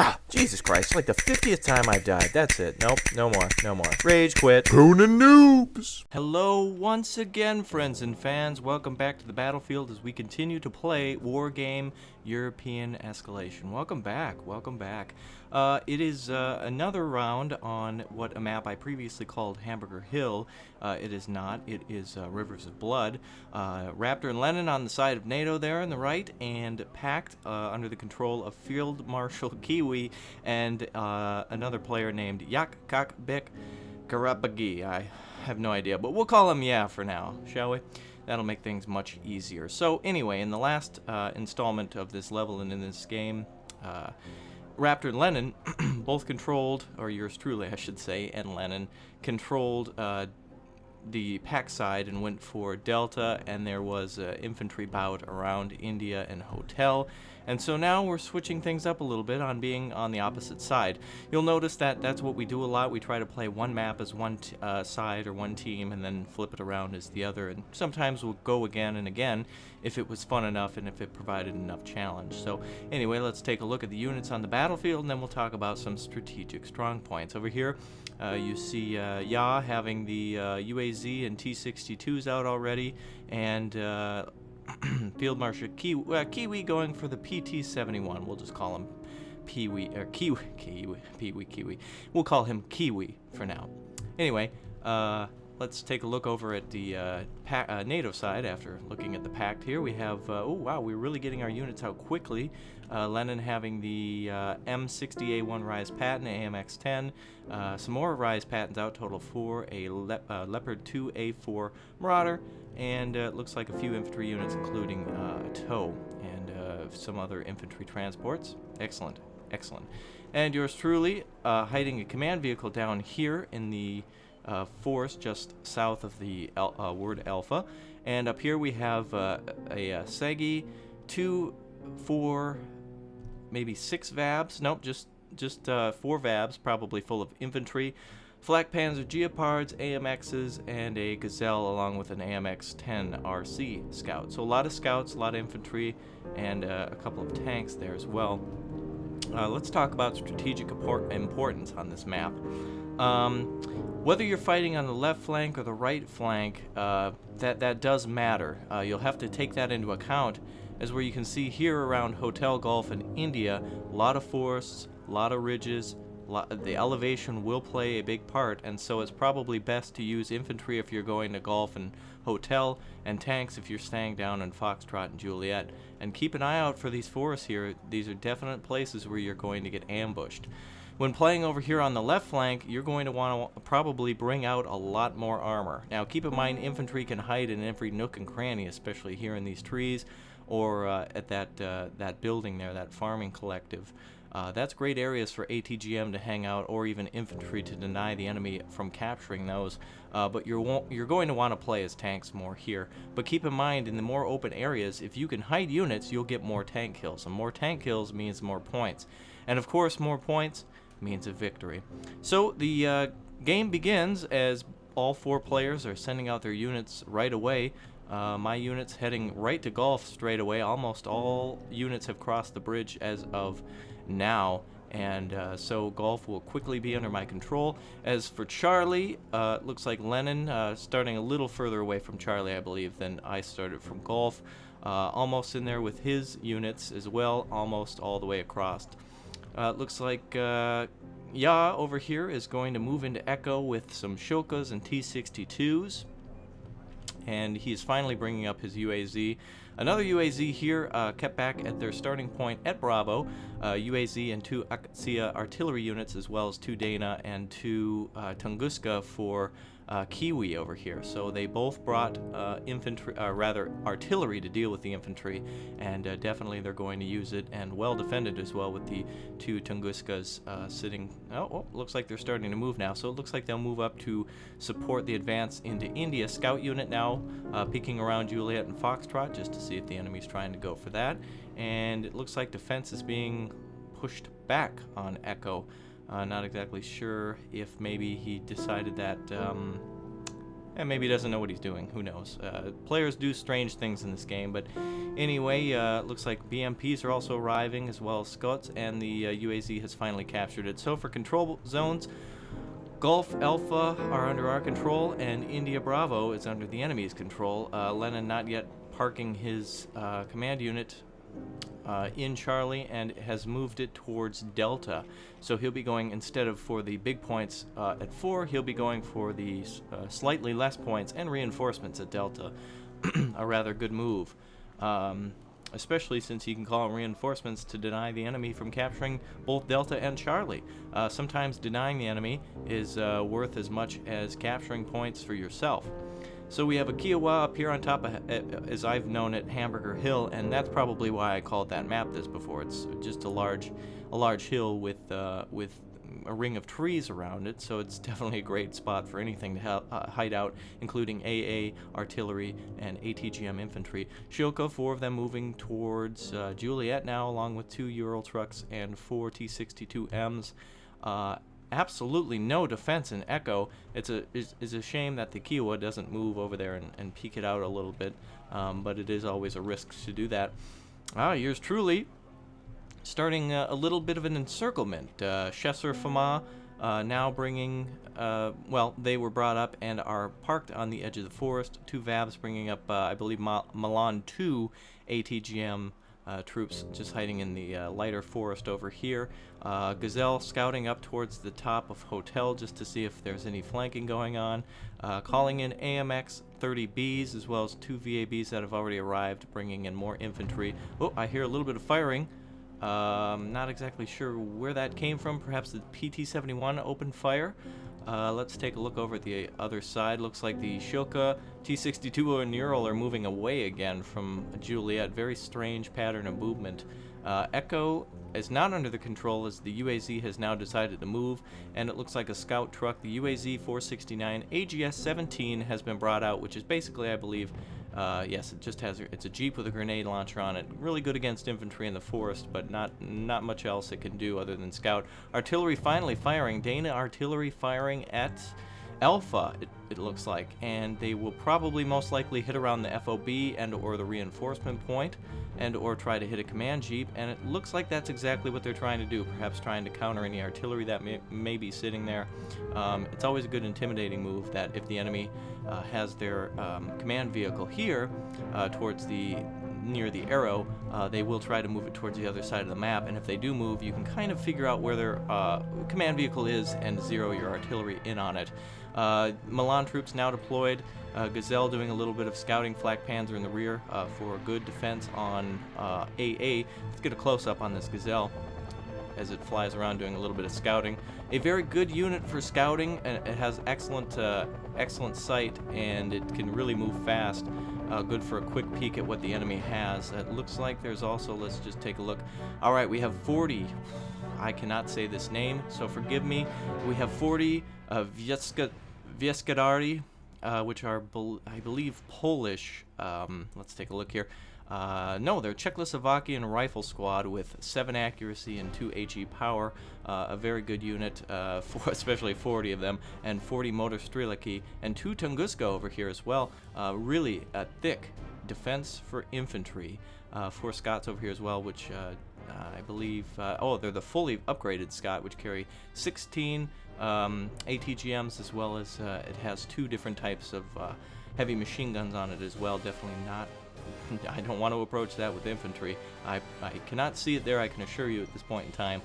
Ah, Jesus Christ, like the 50th time I died. That's it. Nope, no more, no more. Rage quit. Conan noobs! Hello once again, friends and fans. Welcome back to the battlefield as we continue to play Wargame European Escalation. Welcome back, welcome back. It is another round on what a map I previously called Hamburger Hill. It is not. It is Rivers of Blood. Raptor and Lenin on the side of NATO there on the right, and packed under the control of Field Marshal Kiwi and another player named Yak Kak Bek Karapagi. I have no idea, but we'll call him Yeah for now, shall we? That'll make things much easier. So anyway, in the last installment of this level and in this game, Raptor and Lenin both controlled, or yours truly I should say, and Lenin controlled the pack side and went for Delta, and there was an infantry bout around India and Hotel. And so now we're switching things up a little bit on being on the opposite side. You'll notice that that's what we do a lot. We try to play one map as one side or one team and then flip it around as the other. And sometimes we'll go again and again if it was fun enough and if it provided enough challenge. So anyway, let's take a look at the units on the battlefield, and then we'll talk about some strategic strong points. Over here, you see Ya having the UAZ and T-62s out already, and Field Marshal Kiwi going for the PT-71. We'll just call him Pee-wee, or Kiwi. We'll call him Kiwi for now. Anyway, let's take a look over at the NATO side. After looking at the pact here, we have, oh wow, we're really getting our units out quickly. Lenin having the M60A1 Rise Patton, AMX-10, some more Rise Pattons out, total 4, a Leopard 2A4 Marauder, and it looks like a few infantry units, including a tow and some other infantry transports. Excellent, excellent. And yours truly hiding a command vehicle down here in the forest just south of the word Alpha. And up here we have a Segi 2, 4, maybe 6 VABs. Nope, just 4 VABs, probably full of infantry. Flak Panzer Geopards, AMXs, and a Gazelle along with an AMX-10 RC scout. So a lot of scouts, a lot of infantry, and a couple of tanks there as well. Let's talk about strategic importance on this map. Whether you're fighting on the left flank or the right flank, that does matter. You'll have to take that into account, as where you can see here around Hotel Gulf in India, a lot of forests, a lot of ridges. The elevation will play a big part, and so it's probably best to use infantry if you're going to Gulf and Hotel, and tanks if you're staying down in Foxtrot and Juliet. And keep an eye out for these forests here. These are definite places where you're going to get ambushed. When playing over here on the left flank, you're going to want to probably bring out a lot more armor. Now keep in mind, infantry can hide in every nook and cranny, especially here in these trees, or at that building there, that farming collective. That's great areas for ATGM to hang out, or even infantry to deny the enemy from capturing those. But you're going to want to play as tanks more here. But keep in mind, in the more open areas, if you can hide units, you'll get more tank kills. And more tank kills means more points. And of course, more points means a victory. So the game begins as all 4 players are sending out their units right away. My unit's heading right to Gulf straight away. Almost all units have crossed the bridge as of now, and so Gulf will quickly be under my control. As for Charlie, it looks like Lenin starting a little further away from Charlie, I believe, than I started from Gulf. Almost in there with his units as well, almost all the way across. It looks like Ya over here is going to move into Echo with some Shilkas and T-62s. And he's finally bringing up his UAZ. Another UAZ here kept back at their starting point at Bravo. UAZ and 2 Akatsia artillery units, as well as 2 Dana and 2 Tunguska for Kiwi over here. So they both brought artillery to deal with the infantry, and definitely they're going to use it, and well defended as well with the 2 Tunguskas sitting. Oh, looks like they're starting to move now. So it looks like they'll move up to support the advance into India. Scout unit now peeking around Juliet and Foxtrot just to see if the enemy's trying to go for that. And it looks like defense is being pushed back on Echo. Not exactly sure if maybe he decided that And maybe he doesn't know what he's doing. Who knows? Players do strange things in this game, but anyway, looks like BMPs are also arriving, as well as Scots, and the UAZ has finally captured it. So for control zones, Gulf Alpha are under our control, and India Bravo is under the enemy's control. Lennon not yet parking his command unit in Charlie, and has moved it towards Delta. So he'll be going, instead of for the big points at 4, he'll be going for the slightly less points and reinforcements at Delta. A rather good move, especially since he can call in reinforcements to deny the enemy from capturing both Delta and Charlie. Sometimes denying the enemy is worth as much as capturing points for yourself. So we have a Kiowa up here on top of, as I've known it, Hamburger Hill, and that's probably why I called that map this before. It's just a large hill with a ring of trees around it, so it's definitely a great spot for anything to hide out, including AA, artillery, and ATGM infantry. Shilka, 4 of them moving towards Juliet now, along with 2 Ural trucks and 4 T-62Ms. Absolutely no defense in Echo. It's a shame that the Kiowa doesn't move over there and peek it out a little bit, but it is always a risk to do that. Yours truly, starting a little bit of an encirclement. Chesser Fama now bringing, well, they were brought up and are parked on the edge of the forest. 2 Vavs bringing up, I believe, Milan 2 ATGM troops just hiding in the lighter forest over here. Gazelle scouting up towards the top of Hotel just to see if there's any flanking going on. Calling in AMX 30Bs as well as 2 VABs that have already arrived, bringing in more infantry. Oh, I hear a little bit of firing. Not exactly sure where that came from. Perhaps the PT-71 opened fire. Let's take a look over at the other side. Looks like the Shilka, T-62 and Ural are moving away again from Juliet. Very strange pattern of movement. Echo is not under the control as the UAZ has now decided to move, and it looks like a scout truck, the UAZ 469 AGS-17, has been brought out, which is basically, I believe, yes, it just has, it's a Jeep with a grenade launcher on it. Really good against infantry in the forest, but not much else it can do other than scout. Artillery finally firing. Dana artillery firing at Alpha, it looks like, and they will probably most likely hit around the FOB and or the reinforcement point and or try to hit a command Jeep, and it looks like that's exactly what they're trying to do, perhaps trying to counter any artillery that may be sitting there. It's always a good intimidating move that if the enemy has their command vehicle here towards near the arrow, they will try to move it towards the other side of the map, and if they do move, you can kind of figure out where their command vehicle is and zero your artillery in on it. Milan troops now deployed. Gazelle doing a little bit of scouting. Flak Panzer in the rear for good defense on AA. Let's get a close-up on this Gazelle as it flies around doing a little bit of scouting. A very good unit for scouting, and it has excellent sight, and it can really move fast. Good for a quick peek at what the enemy has. It looks like there's also, let's just take a look. All right, we have 40. I cannot say this name, so forgive me. We have 40 Wieskadari, which are, I believe, Polish. Let's take a look here. No, they're Czechoslovakian rifle squad with 7 accuracy and 2 HE power. A very good unit, especially 40 of them, and 40 motor strelaki, and 2 Tunguska over here as well. Really a thick defense for infantry. 4 Scots over here as well, which I believe, they're the fully upgraded Scot, which carry 16 ATGMs, as well as it has 2 different types of heavy machine guns on it as well. Definitely not, I don't want to approach that with infantry. I cannot see it there, I can assure you at this point in time,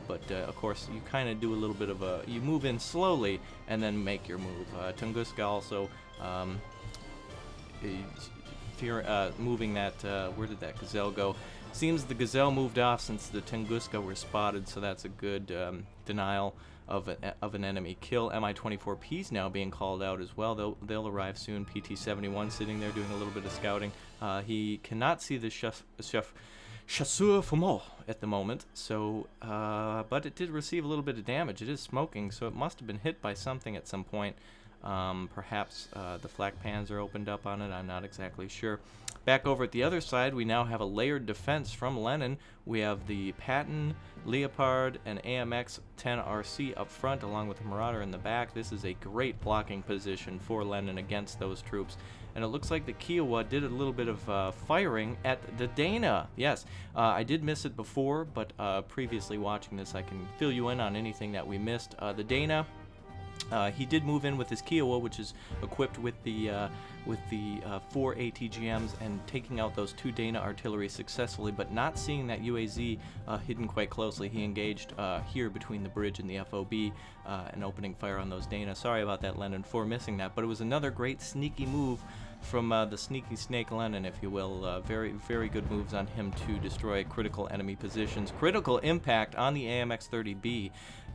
but of course you kind of do a little bit of you move in slowly and then make your move. Tunguska also moving that, where did that Gazelle go? Seems the Gazelle moved off since the Tunguska were spotted, so that's a good denial of an enemy kill. Mi-24P's now being called out as well. They'll arrive soon. PT-71 sitting there doing a little bit of scouting. He cannot see the Chasseur Fumot at the moment, so but it did receive a little bit of damage. It is smoking, so it must have been hit by something at some point. Perhaps the flak panzer opened up on it. I'm not exactly sure. Back over at the other side, we now have a layered defense from Lenin. We have the Patton, Leopard, and AMX 10RC up front, along with the Marauder in the back. This is a great blocking position for Lenin against those troops. And it looks like the Kiowa did a little bit of firing at the Dana. Yes, I did miss it before, but previously watching this, I can fill you in on anything that we missed. The Dana, he did move in with his Kiowa, which is equipped with the 4 ATGMs, and taking out those 2 Dana artillery successfully, but not seeing that UAZ hidden quite closely. He engaged here between the bridge and the FOB and opening fire on those Dana. Sorry about that, Lenin, for missing that, but it was another great sneaky move from the sneaky snake Lenin, if you will. Very, very good moves on him to destroy critical enemy positions. Critical impact on the AMX-30B,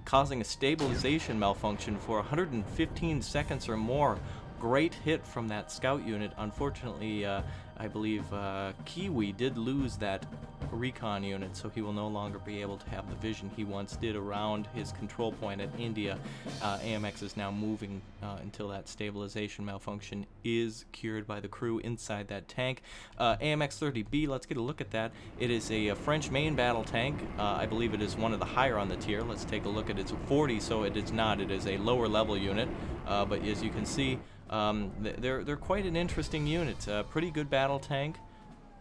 causing a stabilization malfunction for 115 seconds or more. Great hit from that scout unit. Unfortunately, I believe Kiwi did lose that recon unit, so he will no longer be able to have the vision he once did around his control point at India. AMX is now moving until that stabilization malfunction is cured by the crew inside that tank. AMX-30B, let's get a look at that. It is a French main battle tank. I believe it is one of the higher on the tier. Let's take a look at its 40, so it is not. It is a lower level unit, but as you can see, they're quite an interesting unit. Pretty good battle tank.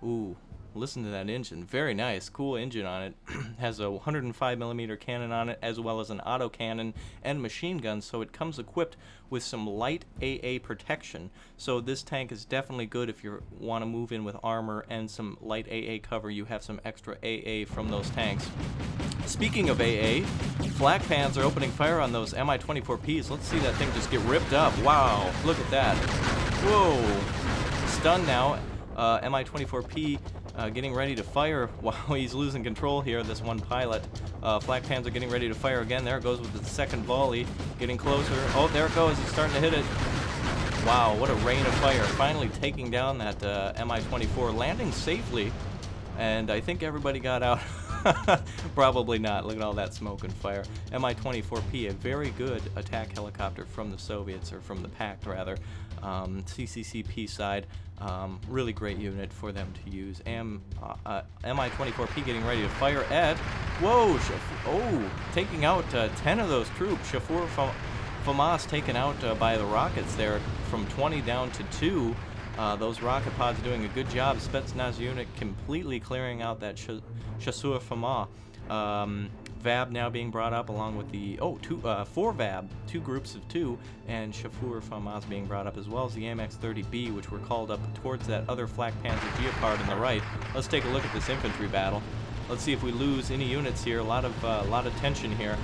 Ooh, listen to that engine. Very nice, cool engine on it. Has a 105mm cannon on it, as well as an auto cannon and machine gun, so it comes equipped with some light AA protection. So this tank is definitely good if you want to move in with armor and some light AA cover. You have some extra AA from those tanks. Speaking of AA, flak pans are opening fire on those Mi-24Ps. Let's see that thing just get ripped up. Wow, look at that. Whoa. Stunned now. Mi-24P getting ready to fire while he's losing control here, this one pilot. Flak pans are getting ready to fire again. There it goes with the second volley. Getting closer. Oh, there it goes. He's starting to hit it. Wow, what a rain of fire. Finally taking down that Mi-24, landing safely. And I think everybody got out. Probably not. Look at all that smoke and fire. Mi-24P, a very good attack helicopter from the Soviets, or from the Pact rather. CCCP side, really great unit for them to use. Mi-24P getting ready to fire at, whoa, taking out 10 of those troops. Shafur Famas taken out by the rockets there, from 20 down to 2. Those rocket pods doing a good job. Spetsnaz unit completely clearing out that Shasur Fama. VAB now being brought up along with the 4 VAB, 2 groups of 2, and Shafur Famas being brought up, as well as the AMX-30B, which were called up towards that other flak panzer Geopard on the right. Let's take a look at this infantry battle. Let's see if we lose any units here. A lot of tension here.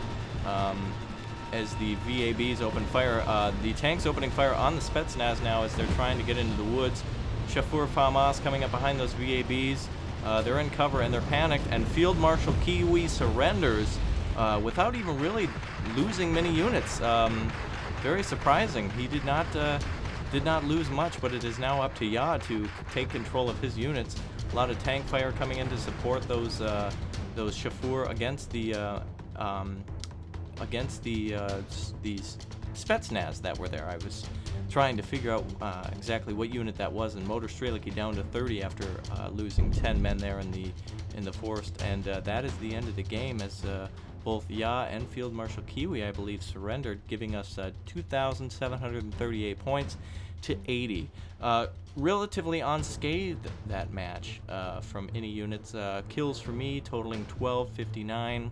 As the VABs open fire. The tanks opening fire on the Spetsnaz now as they're trying to get into the woods. Shafur Famas coming up behind those VABs. They're in cover and they're panicked, and Field Marshal Kiwi surrenders without even really losing many units. Very surprising. He did not lose much, but it is now up to Ya to take control of his units. A lot of tank fire coming in to support those Shafur against these Spetsnaz that were there. I was trying to figure out exactly what unit that was, and Motor Streliki down to 30 after losing 10 men there in the forest, and that is the end of the game, as both Ya and Field Marshal Kiwi, I believe, surrendered, giving us 2,738 points to 80. Relatively unscathed, that match, from any units. Kills for me totaling 1259.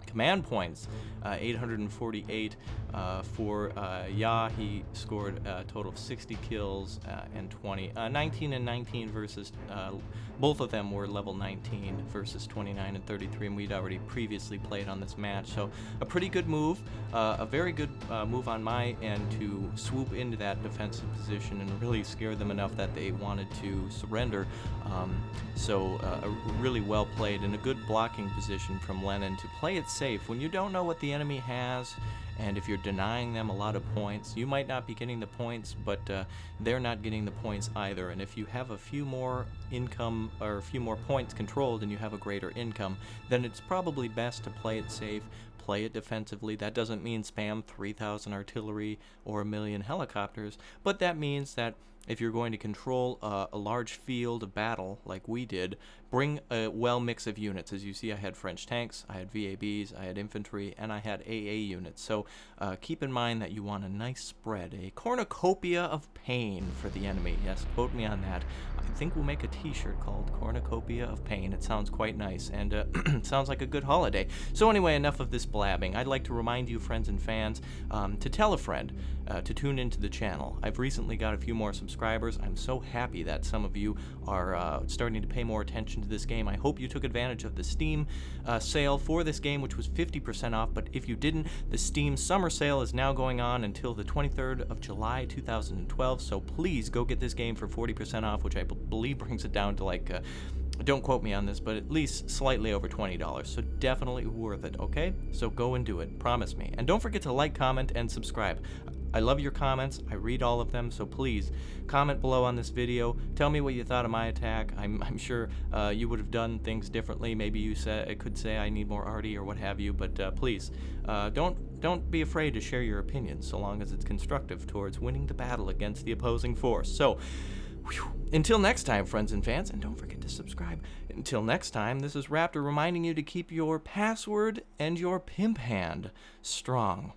Command points, 848 for Ya. He scored a total of 60 kills and 19 and 19 versus both of them were level 19 versus 29 and 33, and we'd already previously played on this match. So a pretty good move, a very good move on my end to swoop into that defensive position and really scare them enough that they wanted to surrender. So really well played, and a good blocking position from Lenin to play it safe. When you don't know what the enemy has, and if you're denying them a lot of points, you might not be getting the points, but they're not getting the points either. And if you have a few more income, or a few more points controlled, and you have a greater income, then it's probably best to play it safe, play it defensively. That doesn't mean spam 3,000 artillery or 1,000,000 helicopters, but that means that if you're going to control a large field of battle like we did, bring a well mix of units. As you see, I had French tanks, I had VABs, I had infantry, and I had AA units. So keep in mind that you want a nice spread, a cornucopia of pain for the enemy. Yes, quote me on that. I think we'll make a t-shirt called Cornucopia of Pain. It sounds quite nice, and sounds like a good holiday. So anyway, enough of this blabbing. I'd like to remind you, friends and fans, to tell a friend to tune into the channel. I've recently got a few more subscribers. I'm so happy that some of you are starting to pay more attention to this game. I hope you took advantage of the Steam sale for this game, which was 50% off, but if you didn't, the Steam summer sale is now going on until the 23rd of July 2012, so please go get this game for 40% off, which I believe brings it down to like don't quote me on this, but at least slightly over $20, so definitely worth it, okay? So go and do it, promise me. And don't forget to like, comment, and subscribe. I love your comments. I read all of them, so please comment below on this video. Tell me what you thought of my attack. I'm sure you would have done things differently. Maybe you could say I need more arty or what have you, but please don't be afraid to share your opinions so long as it's constructive towards winning the battle against the opposing force. So until next time, friends and fans, and don't forget to subscribe. Until next time, this is Raptor reminding you to keep your password and your pimp hand strong.